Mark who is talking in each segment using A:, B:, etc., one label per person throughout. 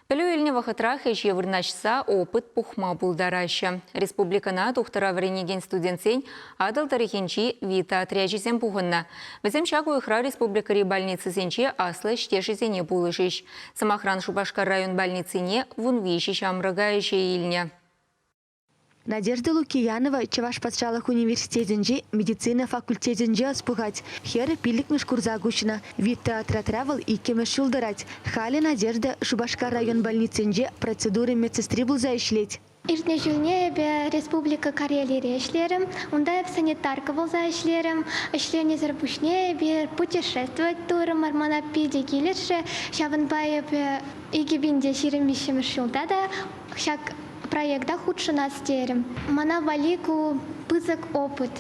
A: Пелюэльне вахытрах эше вырначса опыт пухма булдараща. Республикана тухтара вренеген студентсен адал тарихенчи вита отряжисен пухынна. Візем шагу ихра республикари больницы сенче аслы штешисене булышиш. Самохран Шубашкар район больницыне вунвиши шамрыгающа илня.
B: Надежда Лукиянова Чаваш патшалық университетінде медицина факультетінде аспугать. Хері пилік мешкурза гушина. Вид театра травел и кемеш шулдырать. Хали Надежда Шубашкар район больницінде процедуры медсестри булза ишлеть.
C: Ирне жылне бе Республика Карелия ишлерим, унда санитарка булза ишлерим, ишлене зарбушне бе путешествовать турым армана пиде килерше, шаванбай бе игибинде ширим бишем шулда да, шак проекта худше нас терем. Мана валику пызык опыт.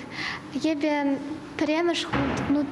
C: Ебе премеш худ. Ну,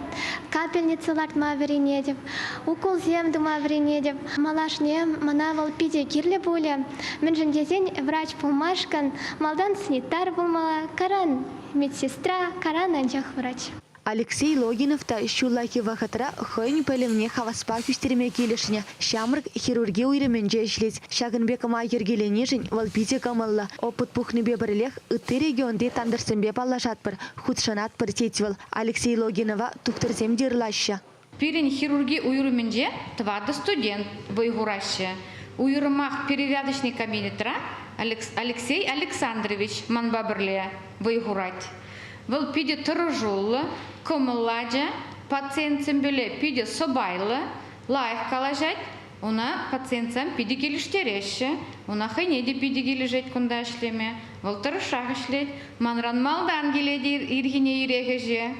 C: капельница ларт ма веренедев. Укол зем дума веренедев. Малашне мана валпиде кирле буле. Менжен дезень врач помашкан. Малдан санитар булмала. Каран медсестра, каран анчах врач.
B: Алексей Логинов та щулаки вахатра хойн пелемне хаваспах үстерме келешіне. Шамрык хирургия уйременже ишлеть. Шагынбекама ергеленежін валпите камалла. Опыт пухнебе бірлех үтті регионде тандырсымбе паллашатпыр. Худшанат пыр тетивал. Алексей Логинова туктырсем дерлаща.
D: Пирен хирургия уйременже твады студент вайгураща. Уйрымах перевязочный кабинетра Алексей Александрович манбабырле вайгурать. Вол пиде тұрыжулы, көмілладжа, пациентсен бөле пиде собайлы, лайық қалажат, она пациентсен пиде келіштереші, она хайнеде пиде кележет күнда ішлеме, вол тұрышақ ішлет, манран малдан келеді иргене ирегеже.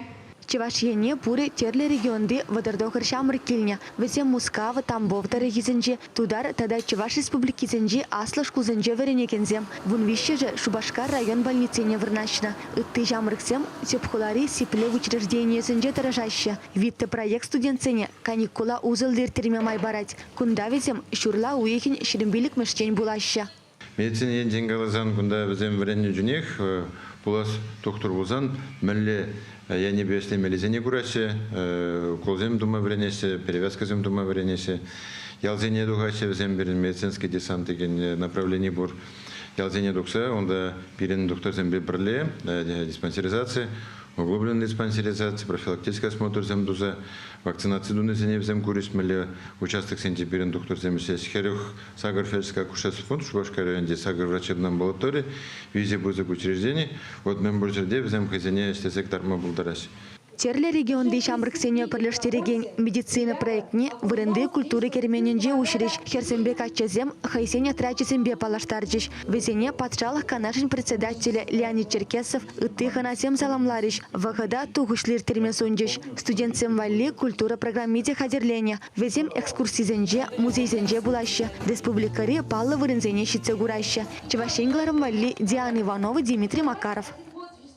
B: Чевашьене пуре терле регионде водордохар шамрык килня. Весем Мускава, Тамбов тарихизенже, тудар тада Чеваш республикизенже аслаш кузенже веренекензем. Вунвище же Шубашкар район больницыне вырначна. Ытты шамрыксем сепхулари сипле учреждение сенже таражаща. Витте проект студентсене каникула узылдыр терме майбарать. Кундавизем шурла уехин шерембилик мешчень булаща.
E: Медицина денгалазан кунда везем врене джунех, пулас доктор бузан, мэлле я не бьюсь мелизене гурасе, колзем дума вренесе, перевязказем дума вренесе, ялзене дугасе везем берен медицинский десант деген направление бур. Ялзене дукса, онда берен доктор зембе брле, диспансеризация, углубленная диспансеризация, профилактический осмотр земдуза, вакцинация дунезене взем курис мэлле, участок сентябрен доктор земсе схерюх Сагарфельская акушерский фонд Шубашкар районе Сагар врачебной амбулатории, визе бузык учреждений, вот мембуржерде взем хозяине сектор мабулдарась.
B: Терле регионде шамрыксене перлештереген медицина проектне вырынды культуры кермененже ушириш. Херсенбек атчазем хайсене трачесембе палаштарчиш. Везене патшалық канашин председателя Леонид Черкесов ытты ханасем саламлариш. Вахада тугушлир термесунжиш. Студентсем валли культура программиде хадерлене. Везем экскурсизенже, музейзенже булаща. Республикари паллы вырынзене щитсе гураща. Чевашенгларым валли Диана Иванова, Дмитрий Макаров.